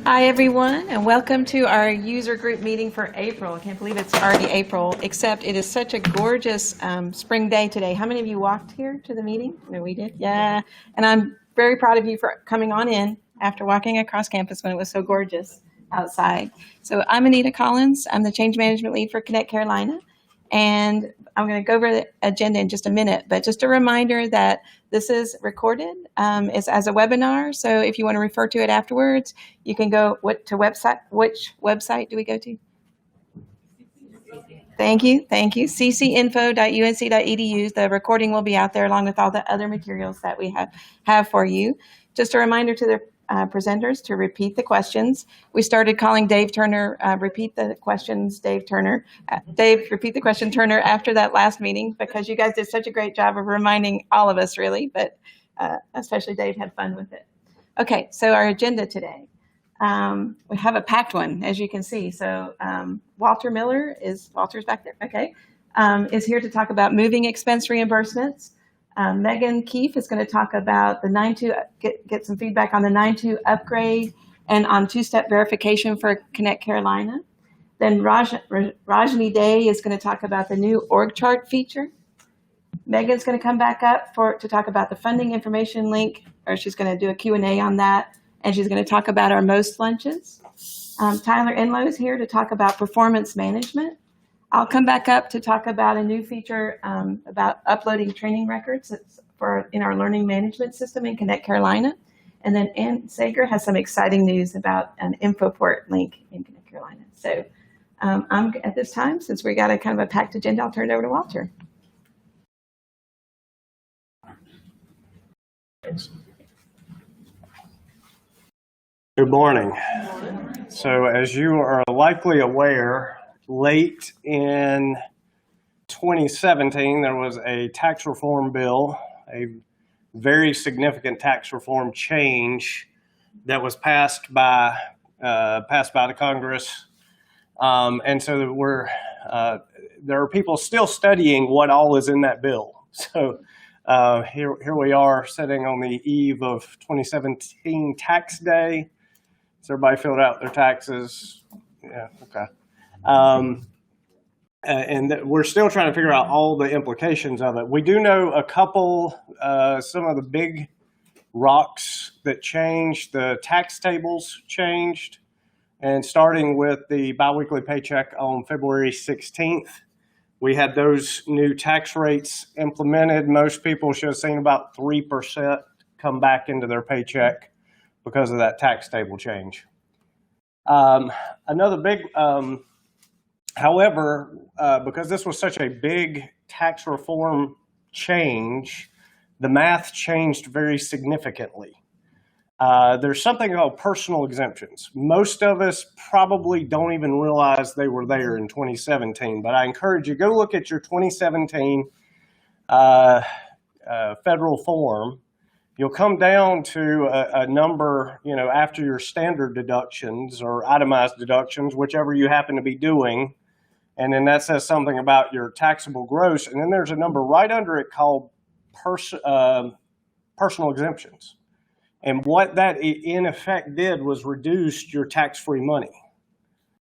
Hi, everyone, and welcome to our user group meeting for April. I can't believe it's already April, except it is such a gorgeous spring day today. How many of you walked here to the meeting? No, we did? Yeah. And I'm very proud of you for coming on in after walking across campus when it was so gorgeous outside. So I'm Anita Collins. I'm the change management lead for ConnectCarolina. And I'm going to go over the agenda in just a minute, but just a reminder that this is recorded. It's as a webinar, so if you want to refer to it afterwards, you can go to website. Which website do we go to? Thank you, ccinfo.unc.edu. The recording will be out there along with all the other materials that we have for you. Just a reminder to the presenters to repeat the questions. We started calling Dave Turner, repeat the questions, Dave Turner. Dave, repeat the question, Turner, after that last meeting, because you guys did such a great job of reminding all of us, really, but especially Dave had fun with it. Okay, so our agenda today. We have a packed one, as you can see. So Walter Miller Walter's back there, okay, is here to talk about moving expense reimbursements. Megan Keefe is going to talk about the 9.2, get some feedback on the 9.2 upgrade and on two-step verification for ConnectCarolina. Then Rajni Day is going to talk about the new org chart feature. Megan's going to come back up to talk about the funding information link, or she's going to do a Q&A on that, and she's going to talk about our most lunches. Tyler Enlow is here to talk about performance management. I'll come back up to talk about a new feature about uploading training records in our learning management system in ConnectCarolina. And then Ann Sager has some exciting news about an InfoPort link in ConnectCarolina. So at this time, since we got a kind of a packed agenda, I'll turn it over to Walter. Thanks. Good morning. So as you are likely aware, late in 2017, there was a tax reform bill, a very significant tax reform change that was passed by the Congress. And so there are people still studying what all is in that bill. So here we are sitting on the eve of 2017 tax day. So everybody filled out their taxes. Yeah, okay. And we're still trying to figure out all the implications of it. We do know a couple, some of the big rocks that changed. The tax tables changed, and starting with the biweekly paycheck on February 16th, we had those new tax rates implemented. Most people should have seen about 3% come back into their paycheck because of that tax table change. Another big, however, because this was such a big tax reform change, the math changed very significantly. There's something called personal exemptions. Most of us probably don't even realize they were there in 2017, but I encourage you, go look at your 2017 federal form. You'll come down to a number, after your standard deductions or itemized deductions, whichever you happen to be doing. And then that says something about your taxable gross. And then there's a number right under it called personal exemptions. And what that in effect did was reduced your tax-free money.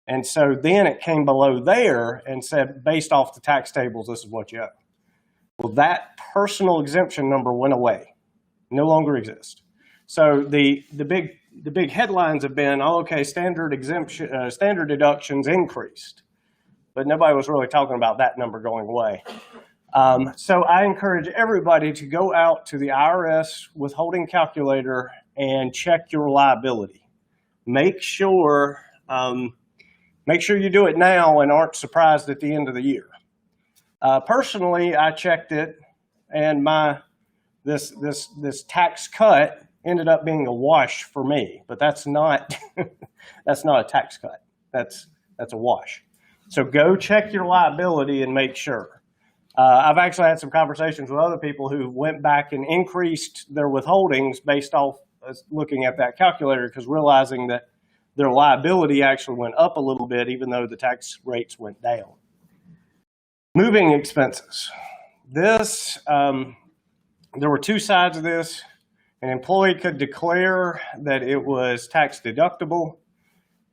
And so then it came below there and said, based off the tax tables, this is what you owe. Well, that personal exemption number went away. No longer exist. So the big headlines have been, oh, okay, standard deductions increased, but nobody was really talking about that number going away. So I encourage everybody to go out to the IRS withholding calculator and check your liability. Make sure you do it now and aren't surprised at the end of the year. Personally, I checked it, and this tax cut ended up being a wash for me, but that's not that's not a tax cut. That's a wash. So go check your liability and make sure. I've actually had some conversations with other people who went back and increased their withholdings based off looking at that calculator, because realizing that their liability actually went up a little bit, even though the tax rates went down. Moving expenses. This. There were two sides of this. An employee could declare that it was tax deductible,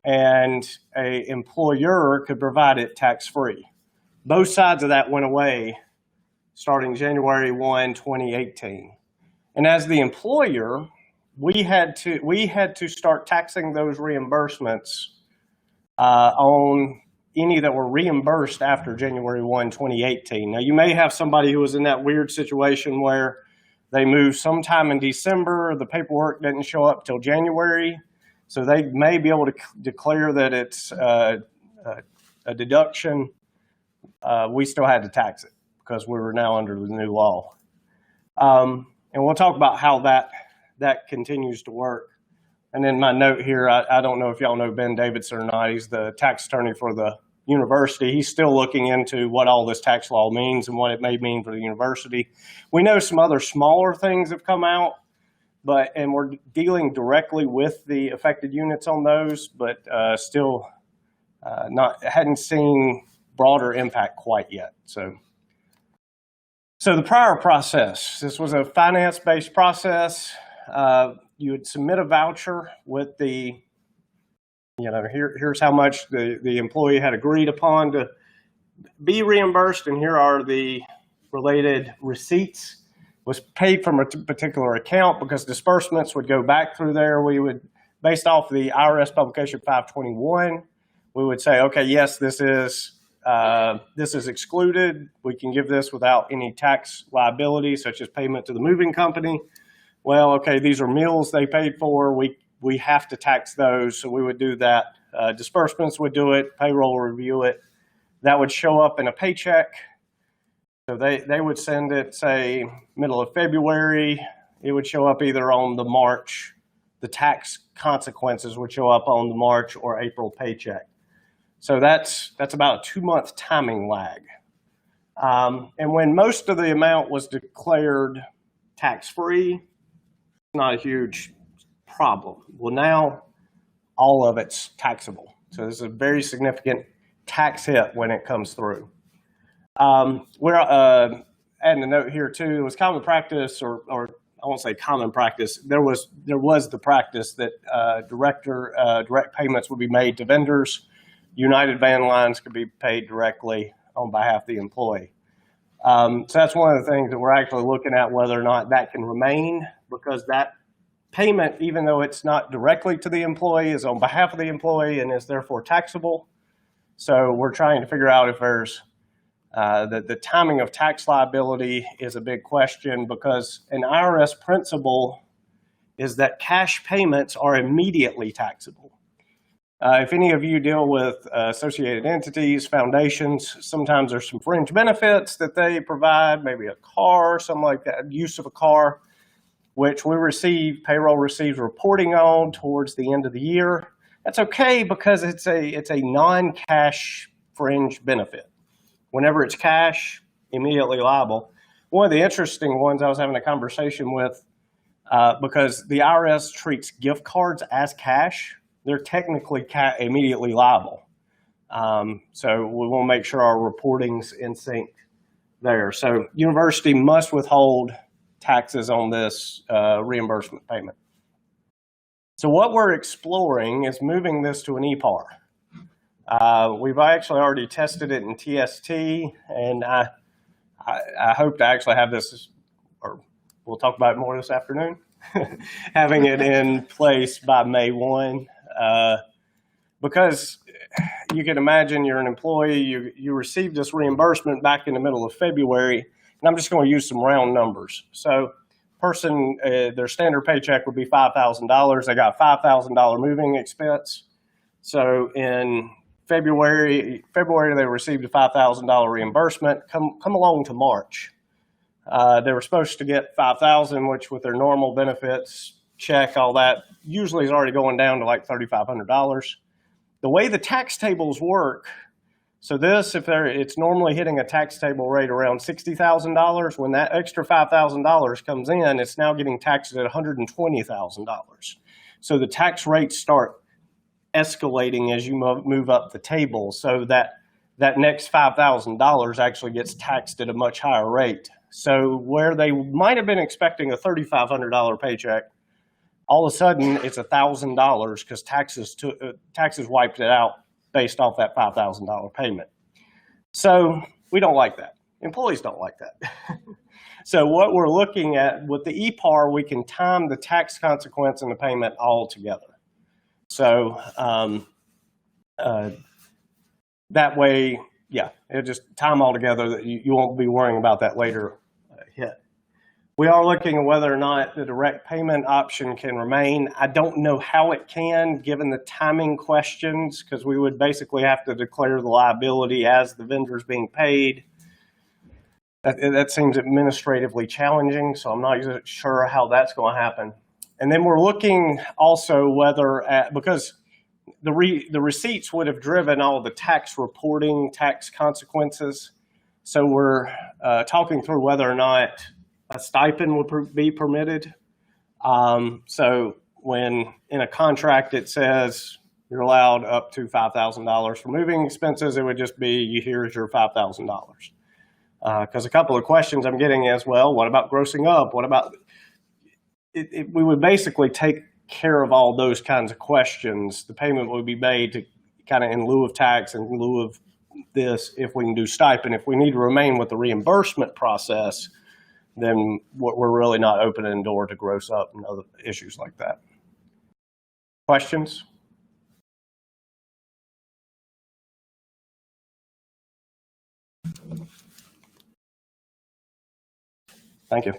and an employer could provide it tax-free. Both sides of that went away starting January 1, 2018. And as the employer, we had to start taxing those reimbursements on any that were reimbursed after January 1, 2018. Now, you may have somebody who was in that weird situation where they moved sometime in December, the paperwork didn't show up till January, so they may be able to declare that it's a deduction. We still had to tax it because we were now under the new law. And we'll talk about how that continues to work. And then my note here, I don't know if y'all know Ben Davidson or not. He's the tax attorney for the university. He's still looking into what all this tax law means and what it may mean for the university. We know some other smaller things have come out, and we're dealing directly with the affected units on those, but still hadn't seen broader impact quite yet. So the prior process, this was a finance-based process. You would submit a voucher with here's how much the employee had agreed upon to be reimbursed, and here are the related receipts. Was paid from a particular account because disbursements would go back through there. We would, based off the IRS publication 521, we would say, okay, yes, this is excluded. We can give this without any tax liability, such as payment to the moving company. Well, okay, these are meals they paid for. We have to tax those, so we would do that. Disbursements would do it. Payroll would review it. That would show up in a paycheck. So they would send it, say, middle of February. It would show up either on the tax consequences would show up on the March or April paycheck. So that's about a 2-month timing lag. And when most of the amount was declared tax-free, not a huge problem. Well, now all of it's taxable. So this is a very significant tax hit when it comes through. We're adding a note here too. It was common practice, or I won't say common practice. There was the practice that direct payments would be made to vendors. United Van Lines could be paid directly on behalf of the employee. So that's one of the things that we're actually looking at, whether or not that can remain, because that payment, even though it's not directly to the employee, is on behalf of the employee and is therefore taxable. So we're trying to figure out if there's the timing of tax liability is a big question, because an IRS principle is that cash payments are immediately taxable. If any of you deal with associated entities, foundations, sometimes there's some fringe benefits that they provide, maybe a car, something like that, use of a car, which payroll receives reporting on towards the end of the year. That's okay because it's a non-cash fringe benefit. Whenever it's cash, immediately liable. One of the interesting ones I was having a conversation with, because the IRS treats gift cards as cash, they're technically immediately liable. So we want to make sure our reporting's in sync there. So university must withhold taxes on this reimbursement payment. So what we're exploring is moving this to an EPAR. We've actually already tested it in TST, and I hope to actually have this, or we'll talk about it more this afternoon, having it in place by May 1. Because you can imagine you're an employee, you received this reimbursement back in the middle of February, and I'm just going to use some round numbers. So person, their standard paycheck would be $5,000. They got $5,000 moving expense. So in February they received a $5,000 reimbursement. Come along to March. They were supposed to get $5,000, which with their normal benefits, check, all that, usually is already going down to like $3,500. The way the tax tables work, so this, it's normally hitting a tax table rate around $60,000. When that extra $5,000 comes in, it's now getting taxed at $120,000. So the tax rates start escalating as you move up the table, so that next $5,000 actually gets taxed at a much higher rate. So where they might have been expecting a $3,500 paycheck, All of a sudden, it's $1,000 because taxes wiped it out based off that $5,000 payment. So we don't like that. Employees don't like that. So what we're looking at with the EPAR, we can time the tax consequence and the payment all together. So that way, yeah, it'll just time all together that you won't be worrying about that later hit. We are looking at whether or not the direct payment option can remain. I don't know how it can, given the timing questions, because we would basically have to declare the liability as the vendor's being paid. That seems administratively challenging, so I'm not sure how that's going to happen. And then we're looking also whether, because the receipts would have driven all the tax reporting, tax consequences. So we're talking through whether or not a stipend would be permitted. So when in a contract it says you're allowed up to $5,000 for moving expenses, it would just be, here's your $5,000. Because a couple of questions I'm getting is, well, what about grossing up? What about, we would basically take care of all those kinds of questions. The payment would be made to kind of in lieu of tax and in lieu of this if we can do stipend. If we need to remain with the reimbursement process, then we're really not opening the door to gross up and other issues like that. Questions? Thank you.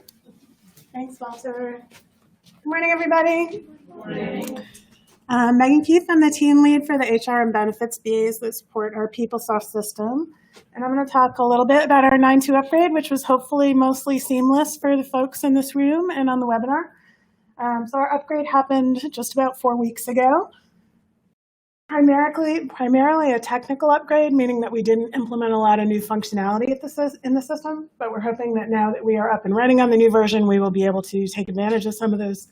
Thanks, Walter. Good morning, everybody. Good morning. Megan Keith, I'm the team lead for the HR and benefits BAs that support our PeopleSoft system. And I'm going to talk a little bit about our 9.2 upgrade, which was hopefully mostly seamless for the folks in this room and on the webinar. So our upgrade happened just about 4 weeks ago. Primarily a technical upgrade, meaning that we didn't implement a lot of new functionality in the system, but we're hoping that now that we are up and running on the new version, we will be able to take advantage of some of those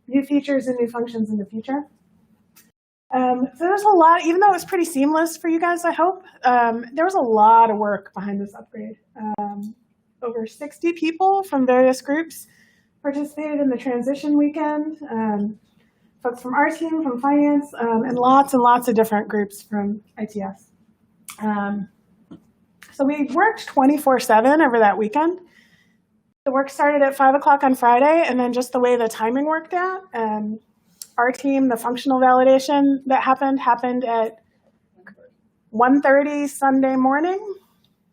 new features and new functions in the future. So there's a lot, even though it was pretty seamless for you guys, I hope, there was a lot of work behind this upgrade. Over 60 people from various groups participated in the transition weekend. Folks from our team, from finance, and lots of different groups from ITS. So we worked 24/7 over that weekend. The work started at 5 o'clock on Friday, and then just the way the timing worked out, our team, the functional validation that happened at 1:30 Sunday morning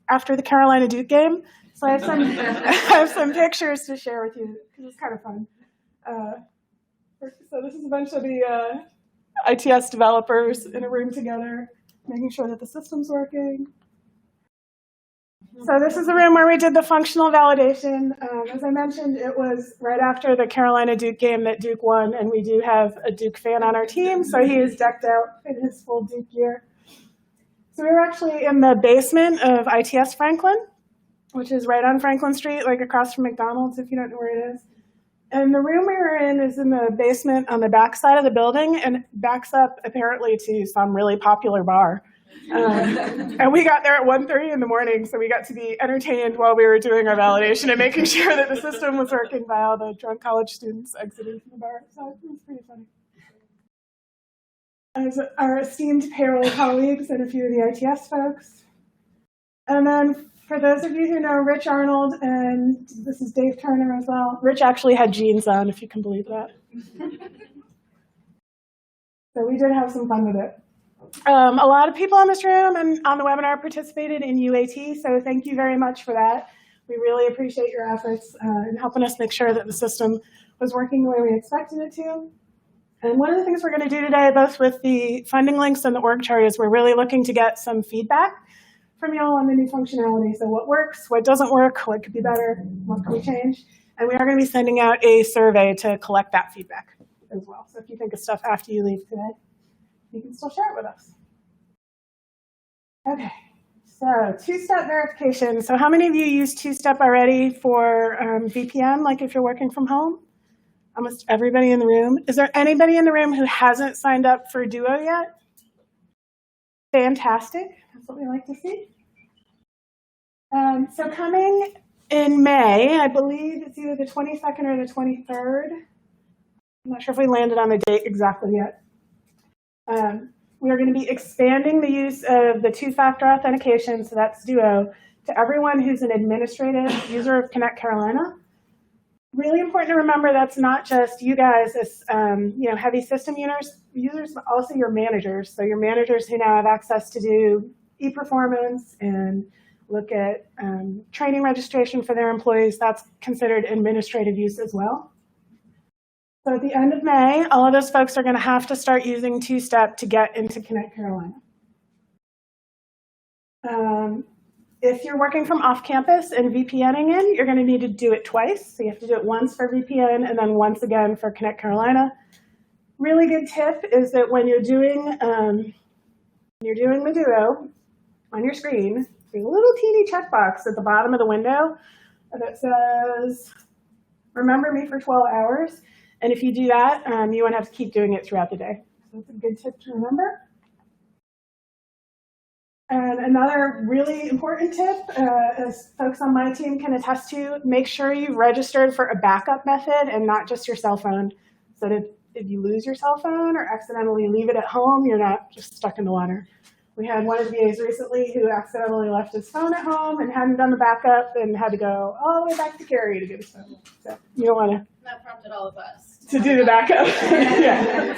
after the Carolina Duke game. So I have some pictures to share with you because it's kind of fun. So this is a bunch of the ITS developers in a room together, making sure that the system's working. So this is the room where we did the functional validation. As I mentioned, it was right after the Carolina Duke game that Duke won, and we do have a Duke fan on our team, so he is decked out in his full Duke gear. So we were actually in the basement of ITS Franklin, which is right on Franklin Street, like across from McDonald's, if you don't know where it is. And the room we were in is in the basement on the back side of the building and backs up apparently to some really popular bar. And we got there at 1:30 in the morning, so we got to be entertained while we were doing our validation and making sure that the system was working by all the drunk college students exiting from the bar. So it was pretty funny. As our esteemed payroll colleagues and a few of the ITS folks. And then for those of you who know Rich Arnold, and this is Dave Turner as well, Rich actually had jeans on, if you can believe that. So we did have some fun with it. A lot of people in this room and on the webinar participated in UAT, so thank you very much for that. We really appreciate your efforts in helping us make sure that the system was working the way we expected it to. And one of the things we're going to do today, both with the funding links and the org chart, is we're really looking to get some feedback from y'all on the new functionality. So what works, what doesn't work, what could be better, what can we change? And we are going to be sending out a survey to collect that feedback as well. So if you think of stuff after you leave today, you can still share it with us. Okay, so two-step verification. So how many of you use two-step already for VPN, like if you're working from home? Almost everybody in the room. Is there anybody in the room who hasn't signed up for Duo yet? Fantastic. That's what we like to see. So coming in May, I believe it's either the 22nd or the 23rd, I'm not sure if we landed on the date exactly yet. We are going to be expanding the use of the two-factor authentication, so that's Duo, to everyone who's an administrative user of ConnectCarolina. Really important to remember that's not just you guys as heavy system users, but also your managers. So your managers who now have access to do e-performance and look at training registration for their employees, that's considered administrative use as well. So at the end of May, all of those folks are going to have to start using two-step to get into ConnectCarolina. If you're working from off campus and VPNing in, you're going to need to do it twice. So you have to do it once for VPN and then once again for ConnectCarolina. Really good tip is that when you're doing the Duo on your screen, there's a little teeny checkbox at the bottom of the window that says, remember me for 12 hours. And if you do that, you won't have to keep doing it throughout the day. So that's a good tip to remember. And another really important tip, as folks on my team can attest to, make sure you've registered for a backup method and not just your cell phone. So that if you lose your cell phone or accidentally leave it at home, you're not just stuck in the water. We had one of the VAs recently who accidentally left his phone at home and hadn't done the backup and had to go all the way back to Cary to get his phone. So you don't want to. That prompted all of us to do the backup. Yeah.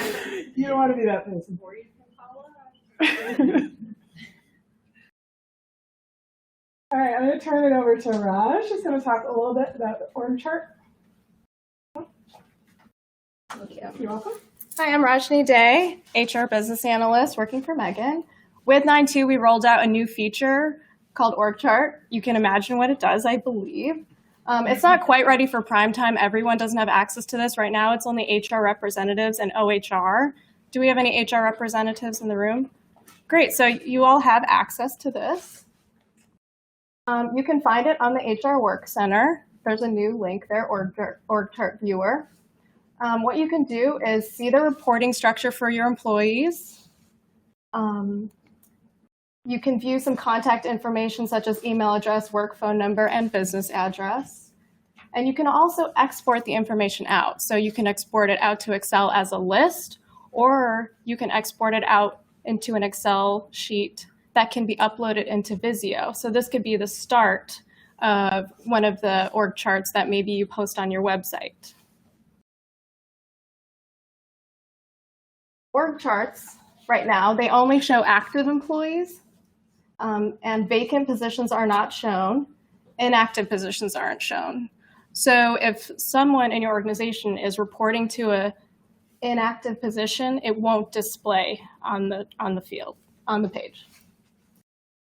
You don't want to be that person. Or you can follow up. All right, I'm going to turn it over to Raj. She's going to talk a little bit about the org chart. Thank you. You're welcome. Hi, I'm Rajni Day, HR business analyst working for Megan. With 9.2, we rolled out a new feature called org chart. You can imagine what it does, I believe. It's not quite ready for prime time. Everyone doesn't have access to this. Right now, it's only HR representatives and OHR. Do we have any HR representatives in the room? Great, so you all have access to this. You can find it on the HR Work Center. There's a new link there, org chart viewer. What you can do is see the reporting structure for your employees. You can view some contact information such as email address, work phone number, and business address. And you can also export the information out. So you can export it out to Excel as a list, or you can export it out into an Excel sheet that can be uploaded into Visio. So this could be the start of one of the org charts that maybe you post on your website. Org charts, right now, they only show active employees, and vacant positions are not shown. Inactive positions aren't shown. So if someone in your organization is reporting to an inactive position, it won't display on the field, on the page.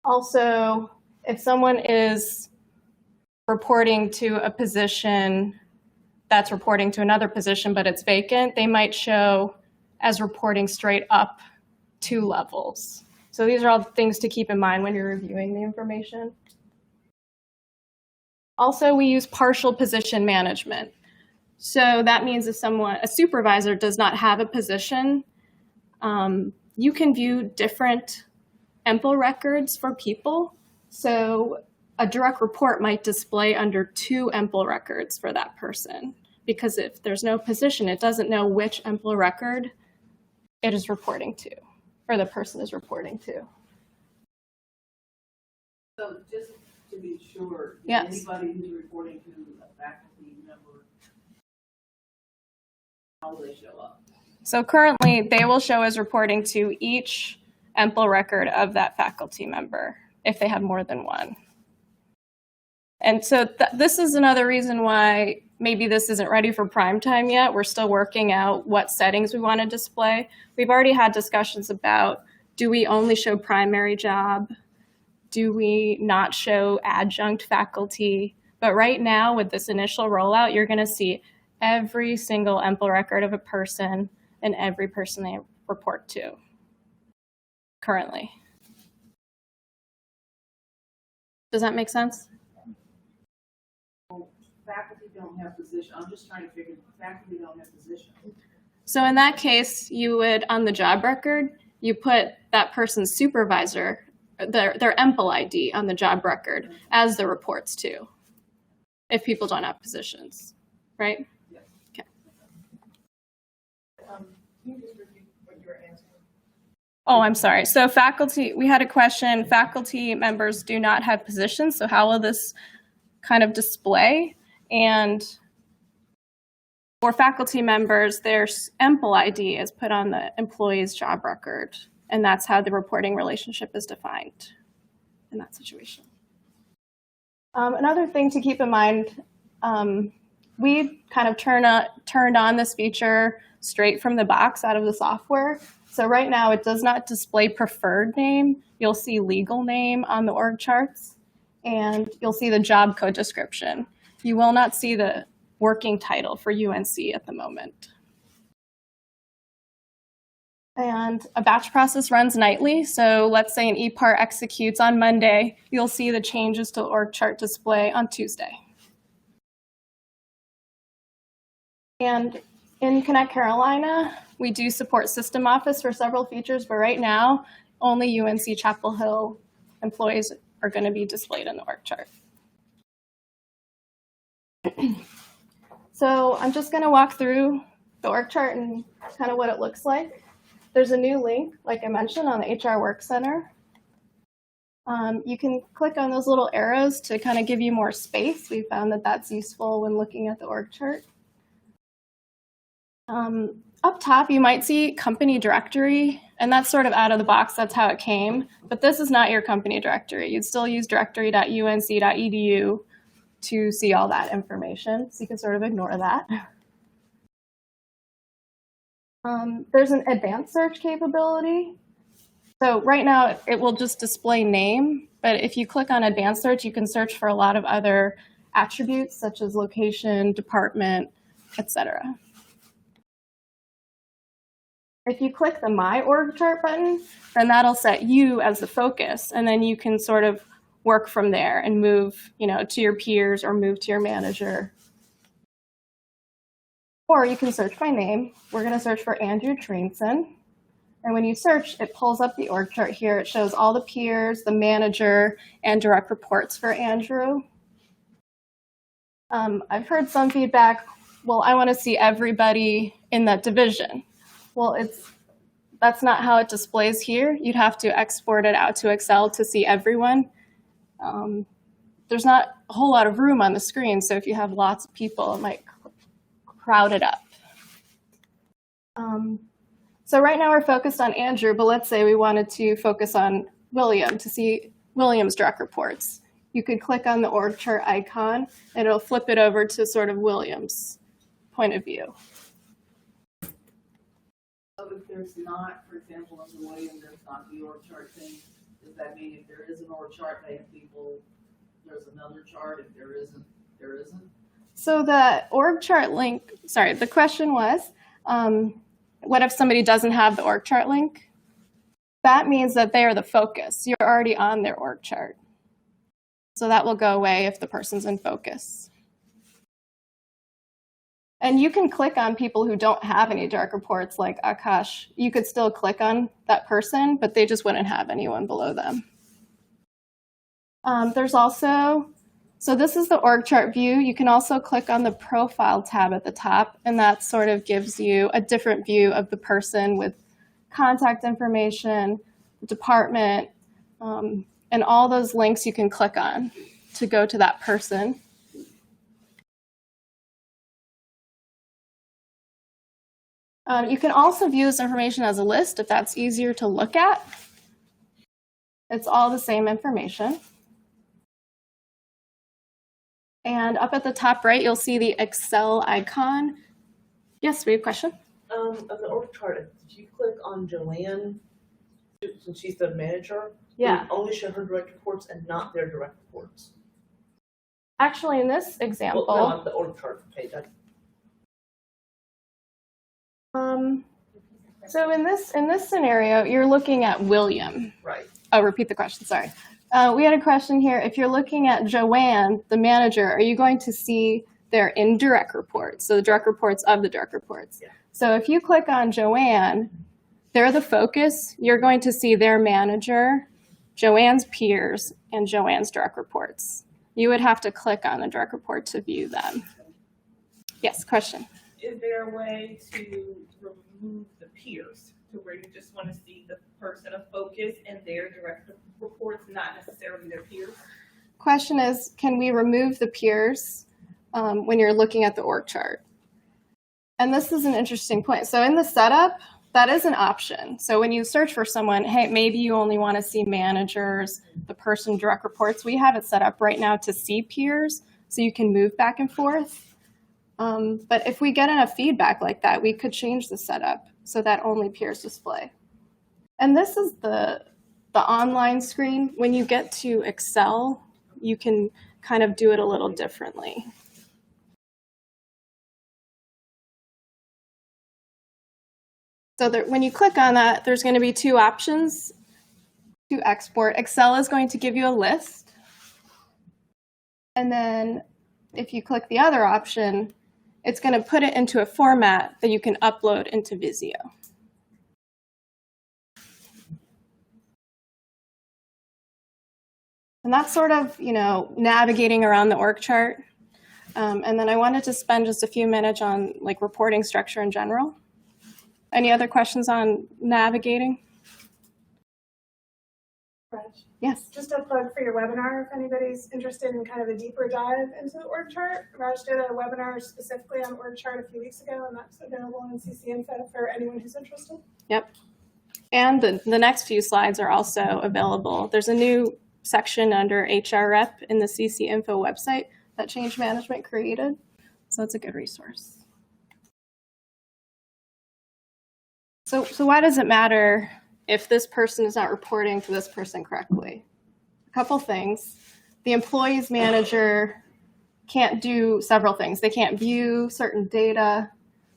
Also, if someone is reporting to a position that's reporting to another position, but it's vacant, they might show as reporting straight up 2 levels. So these are all things to keep in mind when you're reviewing the information. Also, we use partial position management. So that means if a supervisor does not have a position, you can view different EMPL records for people. So a direct report might display under 2 EMPL records for that person, because if there's no position, it doesn't know which EMPL record it is reporting to, or the person is reporting to. So just to be sure, Yes. anybody who's reporting to a faculty member, how will they show up? So currently, they will show as reporting to each EMPL record of that faculty member if they have more than one. And so this is another reason why maybe this isn't ready for prime time yet. We're still working out what settings we want to display. We've already had discussions about, do we only show primary job? Do we not show adjunct faculty? But right now, with this initial rollout, you're going to see every single EMPL record of a person and every person they report to currently. Does that make sense? Well, faculty don't have position. I'm just trying to figure, faculty don't have position. So in that case, you would, on the job record, you put that person's supervisor, their EMPL ID on the job record as the reports to, if people don't have positions, right? Can you just repeat what you were answering? Oh, I'm sorry. So faculty, we had a question. Faculty members do not have positions, so how will this kind of display? And for faculty members, their EMPL ID is put on the employee's job record, and that's how the reporting relationship is defined in that situation. Another thing to keep in mind, we kind of turned on this feature straight from the box out of the software. So right now it does not display preferred name. You'll see legal name on the org charts, and you'll see the job code description. You will not see the working title for UNC at the moment. And a batch process runs nightly. So let's say an ePart executes on Monday. You'll see the changes to the org chart display on Tuesday. And in ConnectCarolina, we do support System Office for several features, but right now, only UNC Chapel Hill employees are going to be displayed in the org chart. So I'm just going to walk through the org chart and kind of what it looks like. There's a new link, like I mentioned, on the HR Work Center. You can click on those little arrows to kind of give you more space. We found that that's useful when looking at the org chart. Up top, you might see company directory, and that's sort of out of the box. That's how it came. But this is not your company directory. You'd still use directory.unc.edu to see all that information. So you can sort of ignore that. There's an advanced search capability. So right now, it will just display name. But if you click on advanced search, you can search for a lot of other attributes, such as location, department, etc. If you click the My Org Chart button, then that'll set you as the focus, and then you can sort of work from there and move, to your peers or move to your manager. Or you can search by name. We're going to search for Andrew Treenson. And when you search, it pulls up the org chart here. It shows all the peers, the manager, and direct reports for Andrew. I've heard some feedback, well, I want to see everybody in that division. Well, that's not how it displays here. You'd have to export it out to Excel to see everyone. There's not a whole lot of room on the screen, so if you have lots of people, it might crowd it up. So right now we're focused on Andrew, but let's say we wanted to focus on William to see William's direct reports. You could click on the org chart icon, and it'll flip it over to sort of William's point of view. So if there's not, for example, under William, there's not the org chart thing, does that mean if there is an org chart, they have people, there's another chart, if there isn't, there isn't? So the org chart link, the question was, what if somebody doesn't have the org chart link? That means that they are the focus. You're already on their org chart. So that will go away if the person's in focus. And you can click on people who don't have any direct reports like Akash. You could still click on that person, but they just wouldn't have anyone below them. There's also, so this is the org chart view. You can also click on the profile tab at the top, and that sort of gives you a different view of the person with contact information, department, and all those links you can click on to go to that person. You can also view this information as a list if that's easier to look at. It's all the same information. And up at the top right, you'll see the Excel icon. Yes, we have a question? Of the org chart, did you click on Joanne, since she's the manager? Yeah. It only show her direct reports and not their direct reports. Actually, in this example, Well, no, on the org chart page. so in this scenario, you're looking at William. Right. Oh, repeat the question, sorry. We had a question here. If you're looking at Joanne, the manager, are you going to see their indirect reports? So the direct reports of the direct reports. Yeah. So if you click on Joanne, they're the focus. You're going to see their manager, Joanne's peers, and Joanne's direct reports. You would have to click on the direct report to view them. Yes, question. Is there a way to remove the peers to where you just want to see the person of focus and their direct reports, not necessarily their peers? Question is, can we remove the peers when you're looking at the org chart? And this is an interesting point. So in the setup, that is an option. So when you search for someone, hey, maybe you only want to see managers, the person direct reports. We have it set up right now to see peers, so you can move back and forth. But if we get enough feedback like that, we could change the setup so that only peers display. And this is the online screen. When you get to Excel, you can kind of do it a little differently. So when you click on that, there's going to be two options to export. Excel is going to give you a list. And then if you click the other option, it's going to put it into a format that you can upload into Visio. And that's sort of, navigating around the org chart. And then I wanted to spend just a few minutes on like reporting structure in general. Any other questions on navigating? Raj, Yes. just a plug for your webinar if anybody's interested in kind of a deeper dive into the org chart. Raj did a webinar specifically on the org chart a few weeks ago, and that's available on CC Info for anyone who's interested. Yep. And the next few slides are also available. There's a new section under HR Rep in the CC Info website that Change Management created. So it's a good resource. So why does it matter if this person is not reporting to this person correctly? A couple things. The employee's manager can't do several things. They can't view certain data.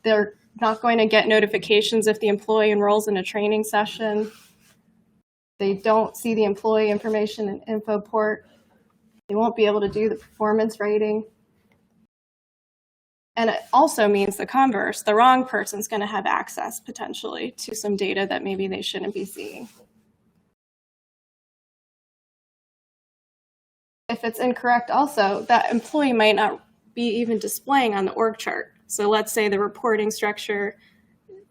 They're not going to get notifications if the employee enrolls in a training session. They don't see the employee information in InfoPort. They won't be able to do the performance rating. And it also means the converse. The wrong person's going to have access potentially to some data that maybe they shouldn't be seeing. If it's incorrect also, that employee might not be even displaying on the org chart. So let's say the reporting structure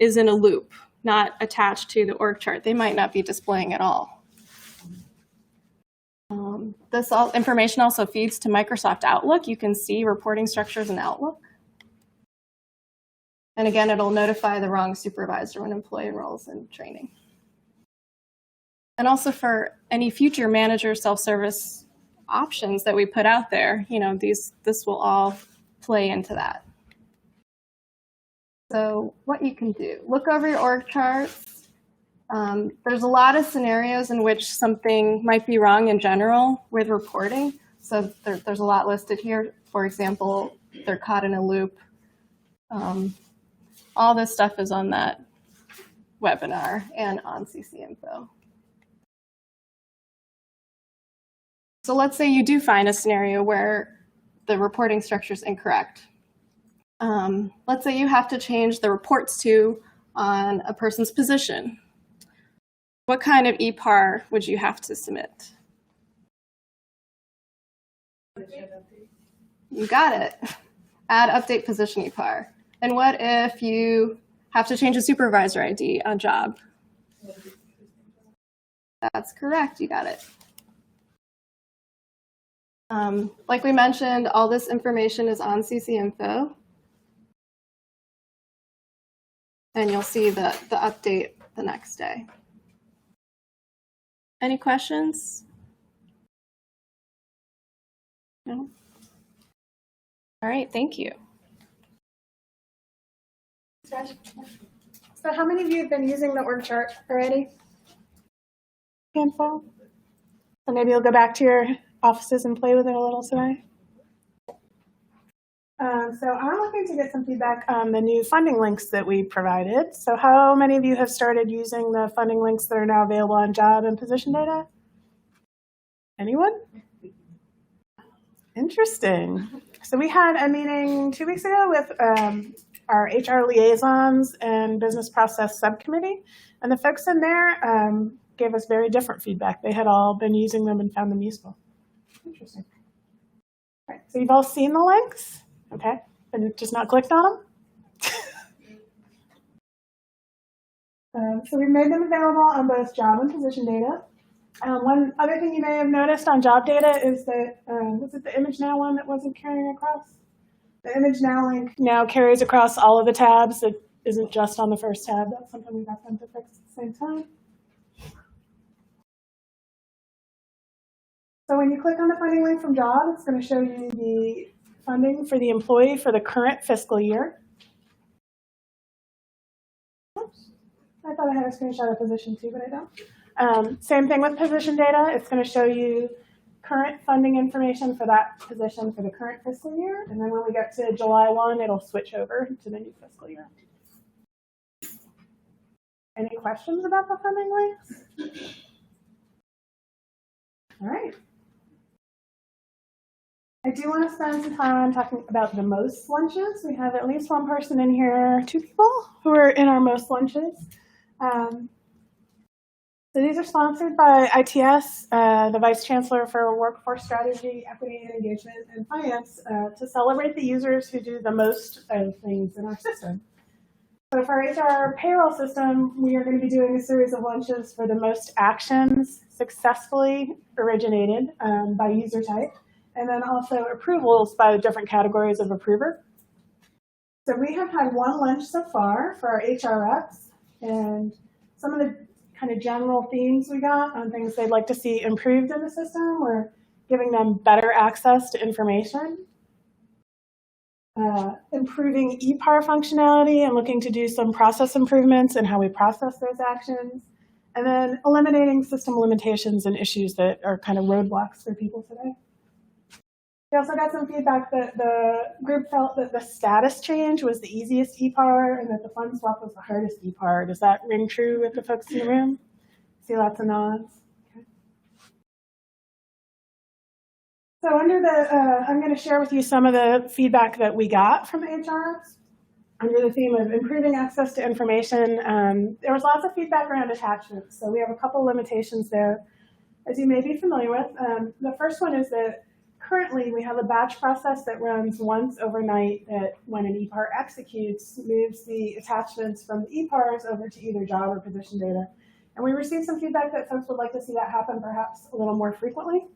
is in a loop, not attached to the org chart. They might not be displaying at all. This information also feeds to Microsoft Outlook. You can see reporting structures in Outlook. And again, it'll notify the wrong supervisor when an employee enrolls in training. And also for any future manager self-service options that we put out there, this will all play into that. So what you can do, look over your org charts. There's a lot of scenarios in which something might be wrong in general with reporting. So there's a lot listed here. For example, they're caught in a loop. All this stuff is on that webinar and on CC Info. So let's say you do find a scenario where the reporting structure is incorrect. Let's say you have to change the reports to on a person's position. What kind of EPAR would you have to submit? You got it. Add update position EPAR. And what if you have to change a supervisor ID on job? That's correct, you got it. Like we mentioned, all this information is on CC Info. And you'll see the update the next day. Any questions? No? All right, thank you. So how many of you have been using the org chart already? Handful? So maybe you'll go back to your offices and play with it a little today. So I'm looking to get some feedback on the new funding links that we provided. So how many of you have started using the funding links that are now available on job and position data? Anyone? Interesting. So we had a meeting 2 weeks ago with our HR liaisons and business process subcommittee, and the folks in there gave us very different feedback. They had all been using them and found them useful. Interesting. All right, so you've all seen the links, okay, and just not clicked on them? So we've made them available on both job and position data. One other thing you may have noticed on job data is that, was it the Image Now one that wasn't carrying across? The Image Now link now carries across all of the tabs. It isn't just on the first tab. That's something we got them to fix at the same time. So when you click on the funding link from job, it's going to show you the funding for the employee for the current fiscal year. Oops. I thought I had a screenshot of position too, but I don't. Same thing with position data. It's going to show you current funding information for that position for the current fiscal year. And then when we get to July 1, it'll switch over to the new fiscal year. Any questions about the funding links? All right. I do want to spend some time talking about the most lunches. We have at least one person in here, 2 people who are in our most lunches. So these are sponsored by ITS, the Vice Chancellor for Workforce Strategy, Equity and Engagement, and Finance, to celebrate the users who do the most of things in our system. So for our HR payroll system, we are going to be doing a series of lunches for the most actions successfully originated by user type, and then also approvals by the different categories of approver. So we have had one lunch so far for our HR reps, and some of the kind of general themes we got on things they'd like to see improved in the system were giving them better access to information, improving EPAR functionality and looking to do some process improvements in how we process those actions, and then eliminating system limitations and issues that are kind of roadblocks for people today. We also got some feedback that the group felt that the status change was the easiest EPAR and that the fund swap was the hardest EPAR. Does that ring true with the folks in the room? See lots of nods. Okay. So under the, I'm going to share with you some of the feedback that we got from HR under the theme of improving access to information. There was lots of feedback around attachments. So we have a couple limitations there, as you may be familiar with. The first one is that currently, we have a batch process that runs once overnight that when an EPAR executes, moves the attachments from the EPARs over to either job or position data. And we received some feedback that folks would like to see that happen perhaps a little more frequently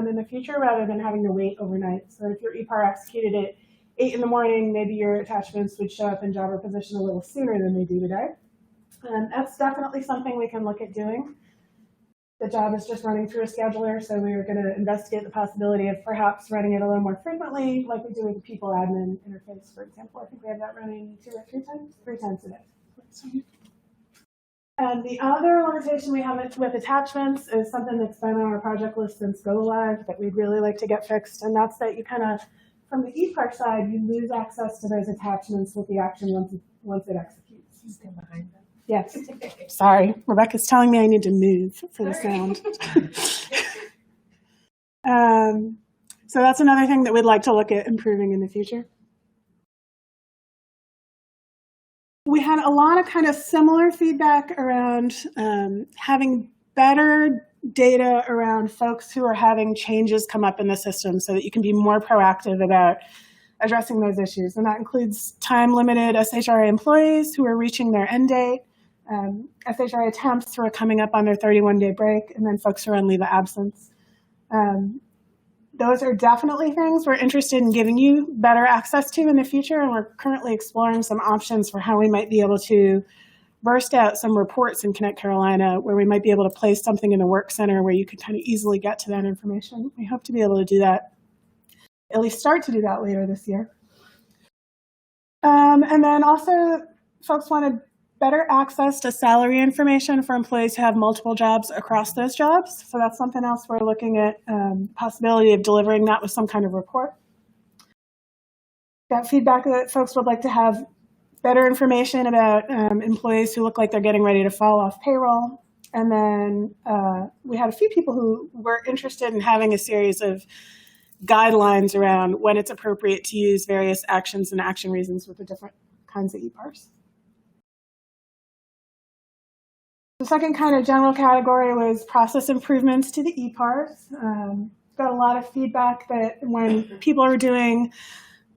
in the future rather than having to wait overnight. So if your EPAR executed at 8 in the morning, maybe your attachments would show up in job or position a little sooner than they do today. That's definitely something we can look at doing. The job is just running through a scheduler, so we are going to investigate the possibility of perhaps running it a little more frequently, like we do with the people admin interface, for example. I think we have that running 2 or 3 times? 3 times a day. And the other limitation we have with attachments is something that's been on our project list since Go Live that we'd really like to get fixed, and that's that you kind of, from the EPAR side, you lose access to those attachments with the action once it executes. You stand behind them. Yes. Sorry, Rebecca's telling me I need to move for the sound. So that's another thing that we'd like to look at improving in the future. We had a lot of kind of similar feedback around having better data around folks who are having changes come up in the system so that you can be more proactive about addressing those issues. And that includes time-limited SHRA employees who are reaching their end date, SHRA temps who are coming up on their 31-day break, and then folks who are on leave of absence. Those are definitely things we're interested in giving you better access to in the future, and we're currently exploring some options for how we might be able to burst out some reports in ConnectCarolina where we might be able to place something in the work center where you could kind of easily get to that information. We hope to be able to do that, at least start to do that later this year. And then also, folks wanted better access to salary information for employees who have multiple jobs across those jobs. So that's something else we're looking at, possibility of delivering that with some kind of report. Got feedback that folks would like to have better information about employees who look like they're getting ready to fall off payroll. And then we had a few people who were interested in having a series of guidelines around when it's appropriate to use various actions and action reasons with the different kinds of EPARs. The second kind of general category was process improvements to the EPARs. Got a lot of feedback that when people are doing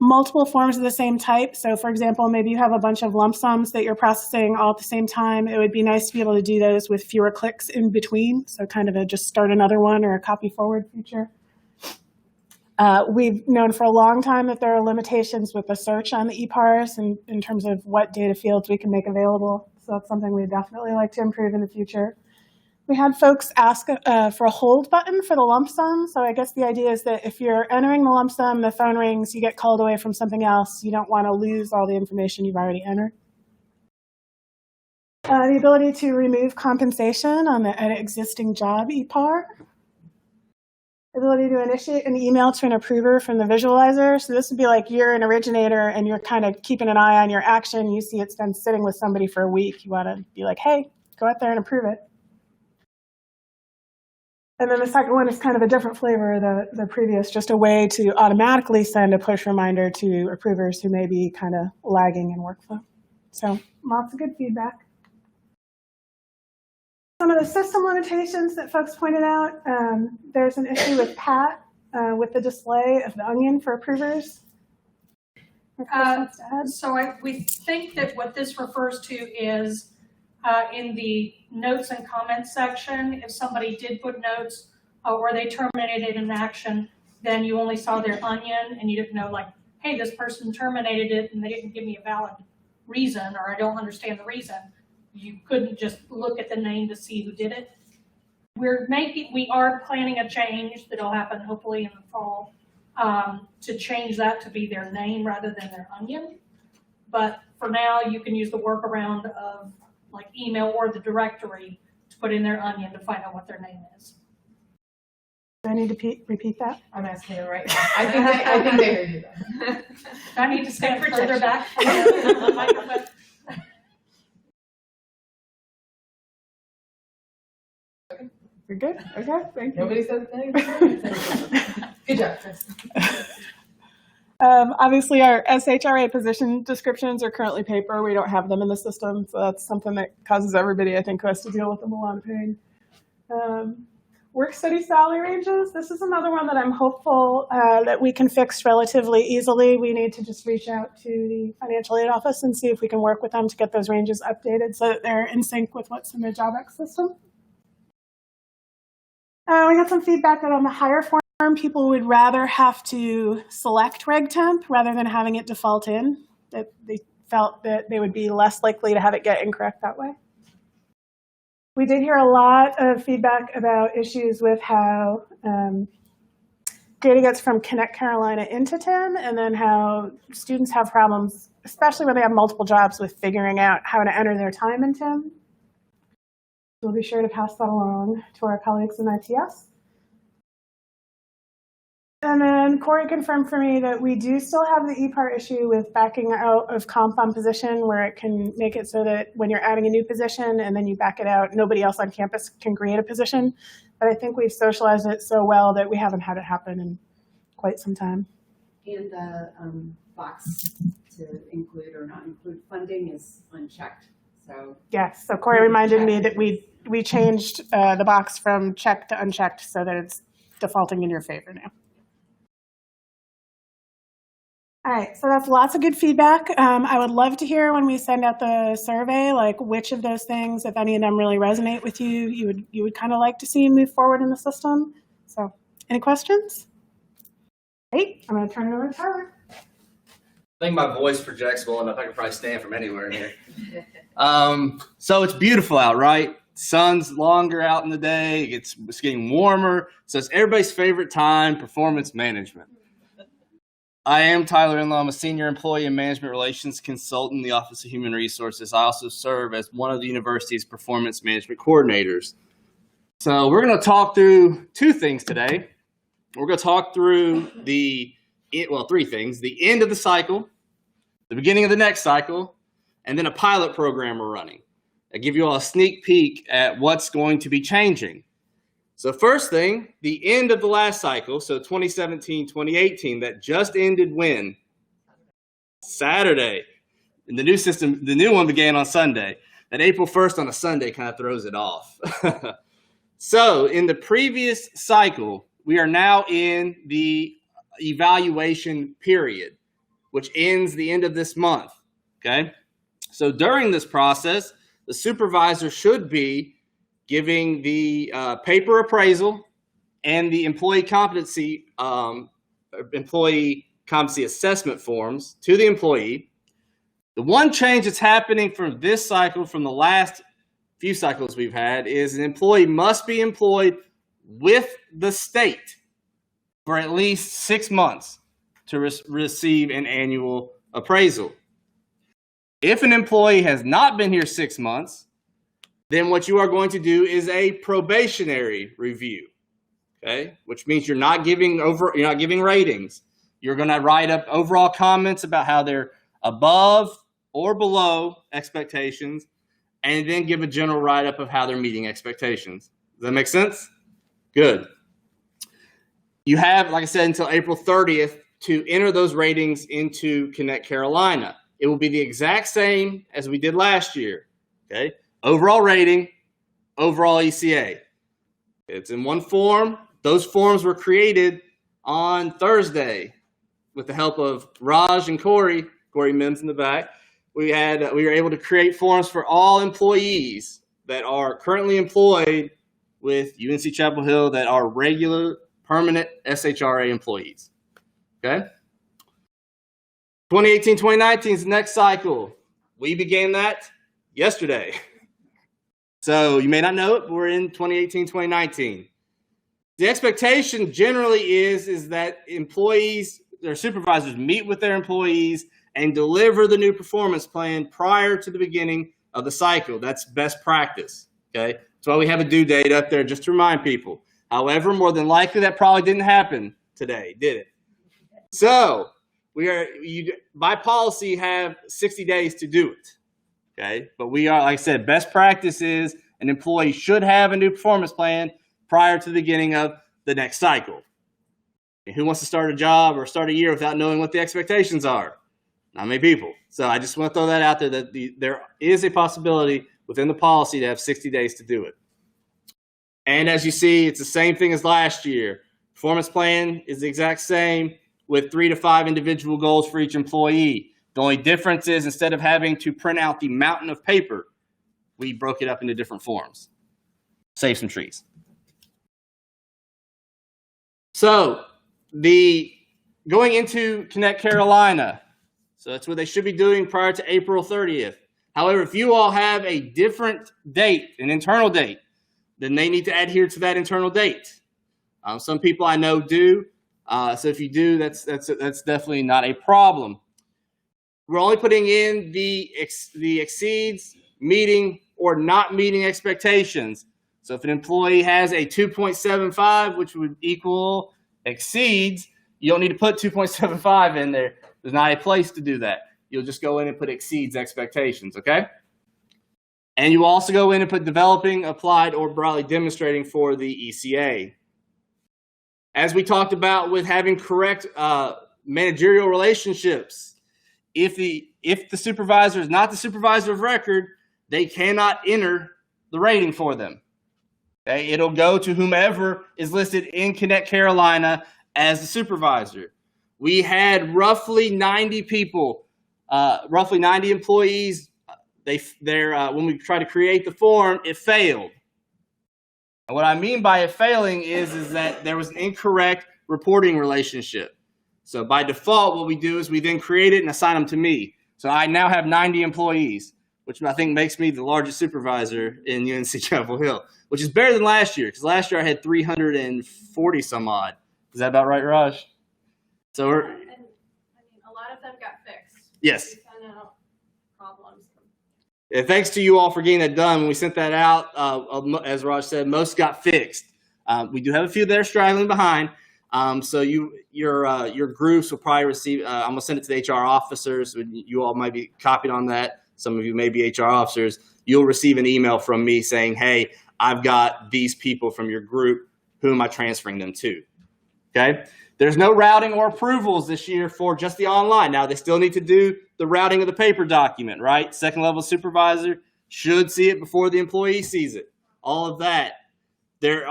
multiple forms of the same type. So for example, maybe you have a bunch of lump sums that you're processing all at the same time. It would be nice to be able to do those with fewer clicks in between. So kind of a just start another one or a copy forward feature. We've known for a long time that there are limitations with the search on the ePARS in terms of what data fields we can make available. So that's something we'd definitely like to improve in the future. We had folks ask for a hold button for the lump sum. So I guess the idea is that if you're entering the lump sum, the phone rings, you get called away from something else, you don't want to lose all the information you've already entered. The ability to remove compensation on an existing job ePAR. Ability to initiate an email to an approver from the visualizer. So this would be like you're an originator and you're kind of keeping an eye on your action. You see it's been sitting with somebody for a week. You want to be like, hey, go out there and approve it. And then the second one is kind of a different flavor of the previous, just a way to automatically send a push reminder to approvers who may be kind of lagging in workflow. So lots of good feedback. Some of the system limitations that folks pointed out, there's an issue with PAT with the display of the onion for approvers. We think that what this refers to is in the notes and comments section, if somebody did put notes or they terminated an action, then you only saw their onion and you didn't know, like, hey, this person terminated it and they didn't give me a valid reason, or I don't understand the reason. You couldn't just look at the name to see who did it. We are planning a change that'll happen hopefully in the fall to change that to be their name rather than their onion. But for now, you can use the workaround of like email or the directory to put in their onion to find out what their name is. Do I need to repeat that? I'm asking it right now. I think they heard you though. I need to stand further back from the microphone. You're good? Okay, thank you. Nobody said anything. Good job, Chris. Obviously, our SHRA position descriptions are currently paper. We don't have them in the system, so that's something that causes everybody, I think, who has to deal with them a lot of pain. Work study salary ranges. This is another one that I'm hopeful that we can fix relatively easily. We need to just reach out to the financial aid office and see if we can work with them to get those ranges updated so that they're in sync with what's in the JobX system. We got some feedback that on the hire form, people would rather have to select reg temp rather than having it default in, that they felt that they would be less likely to have it get incorrect that way. We did hear a lot of feedback about issues with how data gets from ConnectCarolina into TIM, and then how students have problems, especially when they have multiple jobs, with figuring out how to enter their time in TIM. We'll be sure to pass that along to our colleagues in ITS. And then Corey confirmed for me that we do still have the ePAR issue with backing out of comp on position, where it can make it so that when you're adding a new position and then you back it out, nobody else on campus can create a position. But I think we've socialized it so well that we haven't had it happen in quite some time. And the box to include or not include funding is unchecked. So yes, so Corey reminded me that we changed the box from checked to unchecked so that it's defaulting in your favor now. All right, so that's lots of good feedback. I would love to hear when we send out the survey, like which of those things, if any of them really resonate with you, you would kind of like to see move forward in the system. So any questions? Great, I'm going to turn it over to Tyler. I think my voice projects well enough. I can probably stand from anywhere in here. So it's beautiful out, right? Sun's longer out in the day. It's getting warmer. So it's everybody's favorite time, performance management. I am Tyler Inlow. I'm a senior employee and management relations consultant in the Office of Human Resources. I also serve as one of the university's performance management coordinators. So we're going to talk through two things today. We're going to talk through three things: the end of the cycle, the beginning of the next cycle, and then a pilot program we're running. I give you all a sneak peek at what's going to be changing. So first thing, the end of the last cycle, so 2017, 2018, that just ended when? Saturday. And the new system, the new one began on Sunday. That April 1st on a Sunday kind of throws it off. So in the previous cycle, we are now in the evaluation period. which ends the end of this month. Okay? So during this process, the supervisor should be giving the paper appraisal and the employee competency assessment forms to the employee. The one change that's happening from this cycle, from the last few cycles we've had, is an employee must be employed with the state for at least 6 months to receive an annual appraisal. If an employee has not been here 6 months, then what you are going to do is a probationary review, okay? Which means you're not giving ratings. You're going to write up overall comments about how they're above or below expectations, and then give a general write-up of how they're meeting expectations. Does that make sense? Good. You have, like I said, until April 30th to enter those ratings into ConnectCarolina. It will be the exact same as we did last year, okay? Overall rating, overall ECA. It's in one form. Those forms were created on Thursday with the help of Raj and Corey Mims in the back. We were able to create forms for all employees that are currently employed with UNC Chapel Hill that are regular, permanent SHRA employees. Okay? 2018-2019 is the next cycle. We began that yesterday. So you may not know it, but we're in 2018-2019. The expectation generally is that employees, their supervisors meet with their employees and deliver the new performance plan prior to the beginning of the cycle. That's best practice, okay? That's why we have a due date up there just to remind people. However, more than likely that probably didn't happen today, did it? So you by policy have 60 days to do it, okay? But we are, like I said, best practice is an employee should have a new performance plan prior to the beginning of the next cycle. And who wants to start a job or start a year without knowing what the expectations are? Not many people. So I just want to throw that out there that there is a possibility within the policy to have 60 days to do it. And as you see, it's the same thing as last year. Performance plan is the exact same with 3 to 5 individual goals for each employee. The only difference is instead of having to print out the mountain of paper, we broke it up into different forms. Save some trees. So going into ConnectCarolina, so that's what they should be doing prior to April 30th. However, if you all have a different date, an internal date, then they need to adhere to that internal date. Some people I know do. So if you do, that's definitely not a problem. We're only putting in the exceeds, meeting, or not meeting expectations. So if an employee has a 2.75, which would equal exceeds, you don't need to put 2.75 in there. There's not a place to do that. You'll just go in and put exceeds expectations, okay? And you also go in and put developing, applied, or broadly demonstrating for the ECA. As we talked about with having correct managerial relationships, if the supervisor is not the supervisor of record, they cannot enter the rating for them. Okay? It'll go to whomever is listed in ConnectCarolina as the supervisor. We had roughly 90 people, roughly 90 employees. When we tried to create the form, it failed. And what I mean by it failing is that there was an incorrect reporting relationship. So by default, what we do is we then create it and assign them to me. So I now have 90 employees, which I think makes me the largest supervisor in UNC Chapel Hill, which is better than last year, because last year I had 340 some odd. Is that about right, Raj? So and, a lot of them got fixed. Yes. We found out problems. And thanks to you all for getting that done. When we sent that out, as Raj said, most got fixed. We do have a few that are straggling behind. So your groups will probably receive. I'm gonna send it to the HR officers. You all might be copied on that. Some of you may be HR officers. You'll receive an email from me saying, "Hey, I've got these people from your group. Who am I transferring them to?" Okay. There's no routing or approvals this year for just the online. Now, they still need to do the routing of the paper document, right? Second level supervisor should see it before the employee sees it. All of that. There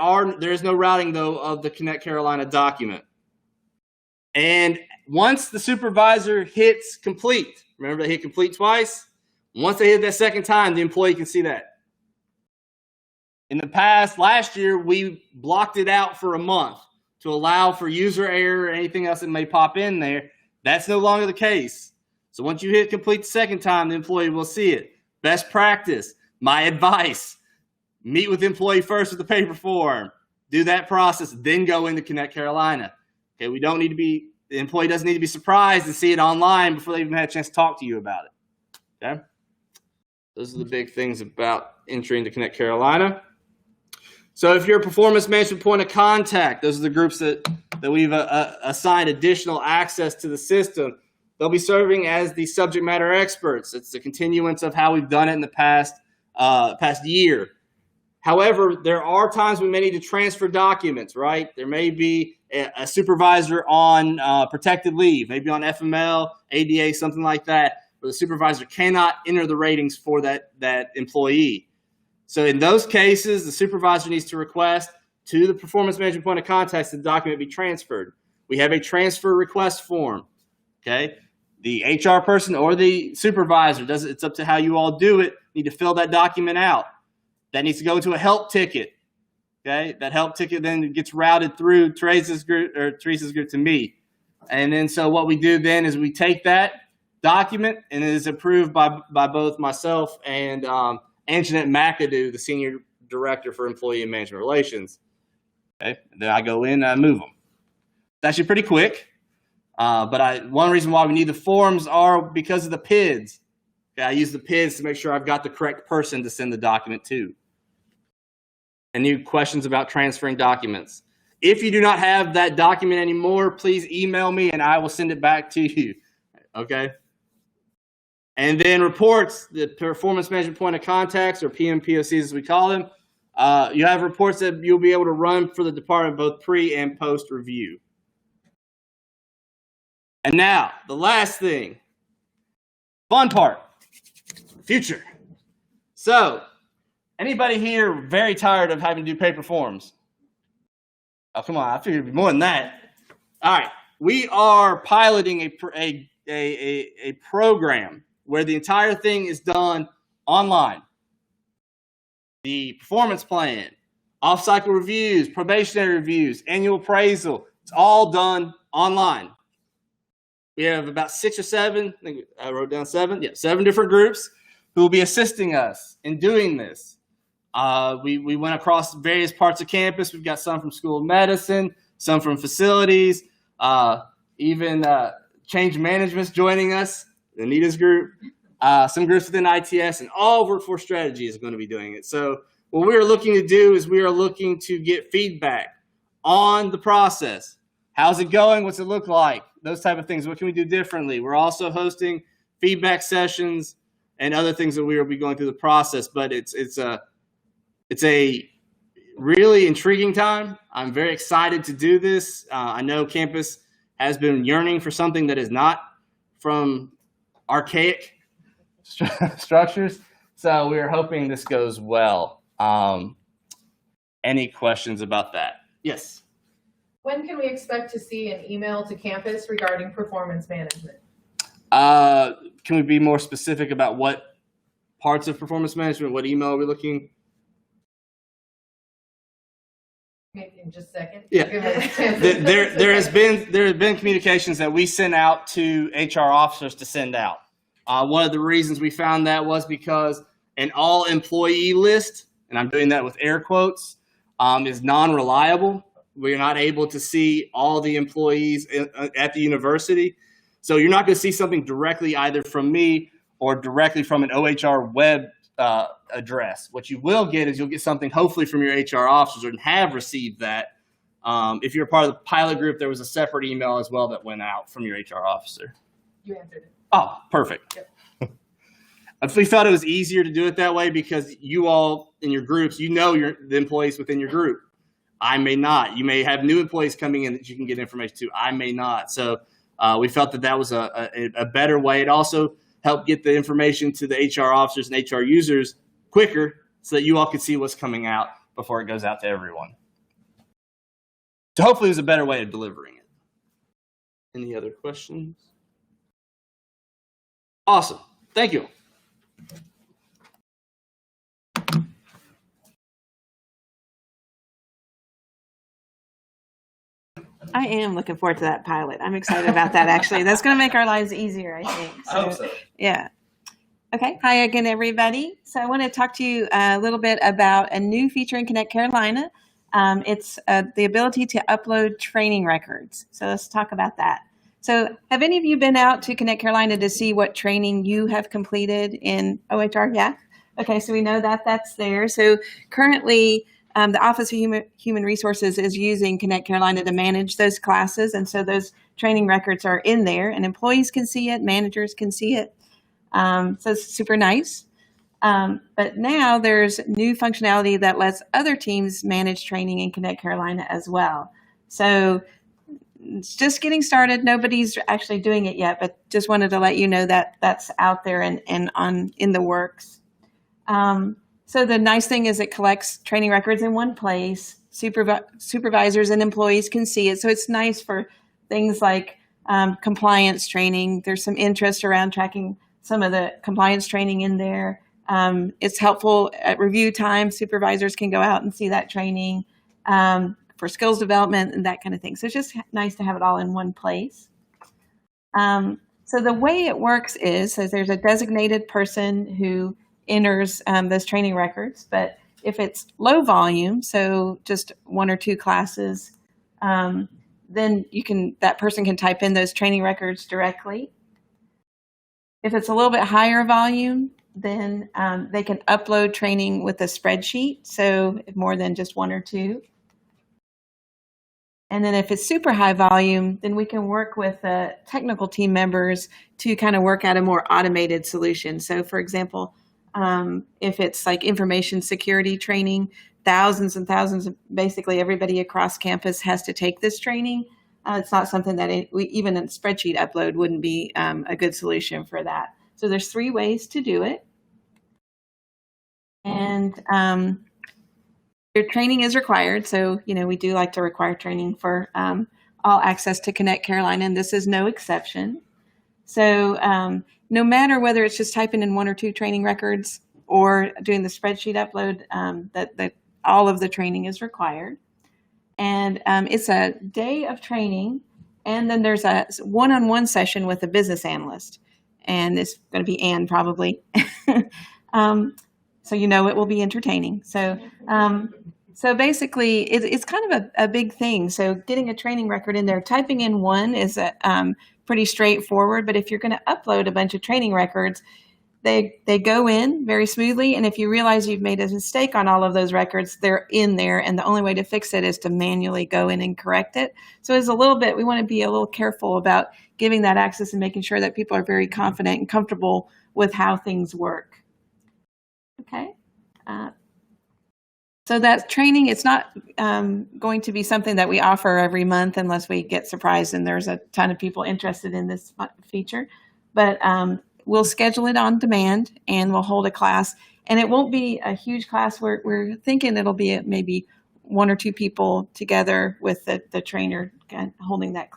is no routing, though, of the ConnectCarolina document. And once the supervisor hits complete, remember they hit complete twice? Once they hit that second time, the employee can see that. In the past, last year, we blocked it out for a month to allow for user error or anything else that may pop in there. That's no longer the case. So once you hit complete the second time, the employee will see it. Best practice, my advice, meet with the employee first with the paper form. Do that process, then go into ConnectCarolina. Okay, the employee doesn't need to be surprised and see it online before they even had a chance to talk to you about it. Okay? Those are the big things about entering to ConnectCarolina. So if you're a performance management point of contact, those are the groups that we've assigned additional access to the system. They'll be serving as the subject matter experts. It's the continuance of how we've done it in the past year. However, there are times we may need to transfer documents, right? There may be a supervisor on protected leave, maybe on FML, ADA, something like that, where the supervisor cannot enter the ratings for that employee. So in those cases, the supervisor needs to request to the performance management point of contact that the document be transferred. We have a transfer request form, okay? The HR person or the supervisor, it's up to how you all do it, need to fill that document out. That needs to go into a help ticket, okay? That help ticket then gets routed through Teresa's group to me. And then so what we do then is we take that document and it is approved by both myself and Anjanette McAdoo, the Senior Director for Employee and Management Relations. Okay, then I go in and I move them. It's actually pretty quick, but one reason why we need the forms are because of the PIDs. Okay, I use the PIDs to make sure I've got the correct person to send the document to. Any questions about transferring documents? If you do not have that document anymore, please email me and I will send it back to you. Okay? And then reports, the performance management point of contacts, or PMPOCs as we call them. You have reports that you'll be able to run for the department both pre and post review. And now, the last thing, fun part, future. So, anybody here very tired of having to do paper forms? Oh, come on, I figured it'd be more than that. All right, we are piloting a program where the entire thing is done online. The performance plan, off-cycle reviews, probationary reviews, annual appraisal, it's all done online. We have about 6 or 7, I think I wrote down 7, 7 different groups who will be assisting us in doing this. We went across various parts of campus. We've got some from School of Medicine, some from facilities, even change management's joining us. Anita's group, some groups within ITS, and all workforce strategy is going to be doing it. So what we are looking to do is we are looking to get feedback on the process. How's it going? What's it look like? Those type of things. What can we do differently? We're also hosting feedback sessions and other things that we will be going through the process. But it's a really intriguing time. I'm very excited to do this. I know campus has been yearning for something that is not from archaic structures. So we're hoping this goes well. Any questions about that? Yes. When can we expect to see an email to campus regarding performance management? Can we be more specific about what parts of performance management, what email are we looking? Maybe in just a second. Yeah. There have been communications that we sent out to HR officers to send out. One of the reasons we found that was because an all employee list, and I'm doing that with air quotes, is non-reliable. We're not able to see all the employees at the university. So you're not going to see something directly either from me or directly from an OHR web address. What you will get is you'll get something hopefully from your HR officers and have received that. If you're part of the pilot group, there was a separate email as well that went out from your HR officer. You answered it. Oh, perfect. Yep. We felt it was easier to do it that way because you all in your groups, you know the employees within your group. I may not. You may have new employees coming in that you can get information to. I may not. So we felt that was a better way. It also helped get the information to the HR officers and HR users quicker so that you all could see what's coming out before it goes out to everyone. So hopefully it was a better way of delivering it. Any other questions? Awesome. Thank you. I am looking forward to that pilot. I'm excited about that, actually. That's going to make our lives easier, I think. I hope so. Yeah. Okay. Hi again, everybody. So I want to talk to you a little bit about a new feature in Connect Carolina. It's the ability to upload training records. So let's talk about that. So have any of you been out to Connect Carolina to see what training you have completed in OHR? Yeah. Okay. So we know that that's there. So currently, the Office of Human Resources is using Connect Carolina to manage those classes. And so those training records are in there and employees can see it, managers can see it. So it's super nice. But now there's new functionality that lets other teams manage training in Connect Carolina as well. So it's just getting started. Nobody's actually doing it yet, but just wanted to let you know that that's out there and in the works. So the nice thing is it collects training records in one place. Supervisors and employees can see it. So it's nice for things like compliance training. There's some interest around tracking some of the compliance training in there. It's helpful at review time. Supervisors can go out and see that training for skills development and that kind of thing. So it's just nice to have it all in one place. So the way it works is there's a designated person who enters those training records, but if it's low volume, so just 1 or 2 classes, then that person can type in those training records directly. If it's a little bit higher volume, then they can upload training with a spreadsheet, so more than just 1 or 2. And then if it's super high volume, then we can work with technical team members to kind of work out a more automated solution. So for example, if it's like information security training, thousands and thousands of basically everybody across campus has to take this training. It's not something that even a spreadsheet upload wouldn't be a good solution for that. So there's 3 ways to do it. And your training is required. So, we do like to require training for all access to Connect Carolina, and this is no exception. So no matter whether it's just typing in 1 or 2 training records or doing the spreadsheet upload, that all of the training is required. And it's a day of training, and then there's a one-on-one session with a business analyst. And it's going to be Ann probably. So it will be entertaining. So basically, it's kind of a big thing. So getting a training record in there, typing in one is pretty straightforward. But if you're going to upload a bunch of training records, they go in very smoothly. And if you realize you've made a mistake on all of those records, they're in there. And the only way to fix it is to manually go in and correct it. So it's we want to be a little careful about giving that access and making sure that people are very confident and comfortable with how things work. Okay. So that training, it's not going to be something that we offer every month unless we get surprised and there's a ton of people interested in this feature. But we'll schedule it on demand and we'll hold a class. And it won't be a huge class. We're thinking it'll be maybe 1 or 2 people together with the trainer holding that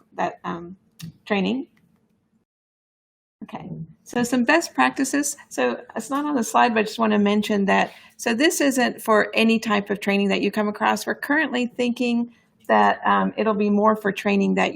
training. Okay, so some best practices. So it's not on the slide, but I just want to mention that. So this isn't for any type of training that you come across. We're currently thinking that it'll be more for training that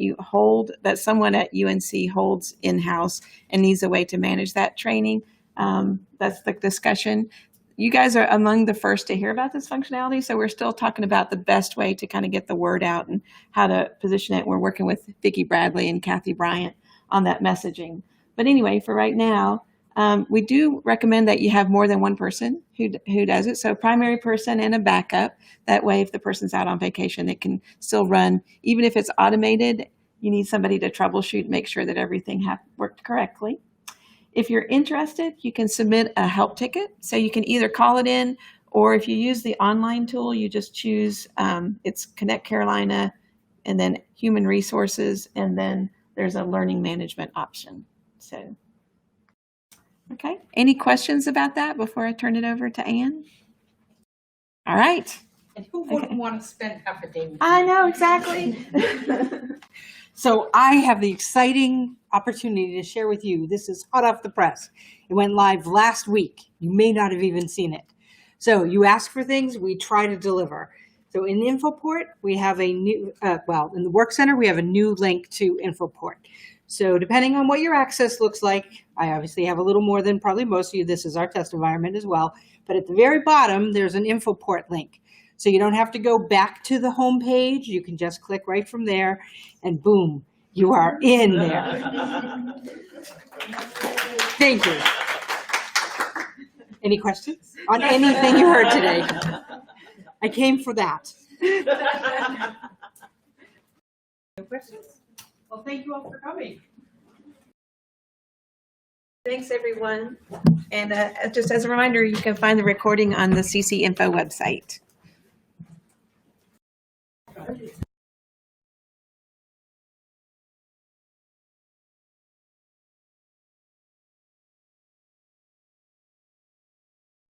that someone at UNC holds in-house and needs a way to manage that training. That's the discussion. You guys are among the first to hear about this functionality, so we're still talking about the best way to kind of get the word out and how to position it. We're working with Vicki Bradley and Kathy Bryant on that messaging. But anyway, for right now, we do recommend that you have more than one person who does it. So a primary person and a backup. That way, if the person's out on vacation, it can still run. Even if it's automated, you need somebody to troubleshoot, make sure that everything worked correctly. If you're interested, you can submit a help ticket. So you can either call it in, or if you use the online tool, you just choose, it's Connect Carolina, and then Human Resources, and then there's a learning management option. So, okay. Any questions about that before I turn it over to Ann? All right. And who wouldn't want to spend half a day with you? I know, exactly. So I have the exciting opportunity to share with you. This is hot off the press. It went live last week. You may not have even seen it. So you ask for things, we try to deliver. So in InfoPort, we have a new, in the Work Center, we have a new link to InfoPort. So depending on what your access looks like, I obviously have a little more than probably most of you. This is our test environment as well. But at the very bottom, there's an InfoPort link. So you don't have to go back to the home page. You can just click right from there and boom, you are in there. Thank you. Any questions on anything you heard today? I came for that. No questions? Well, thank you all for coming. Thanks, everyone. And just as a reminder, you can find the recording on the CC Info website.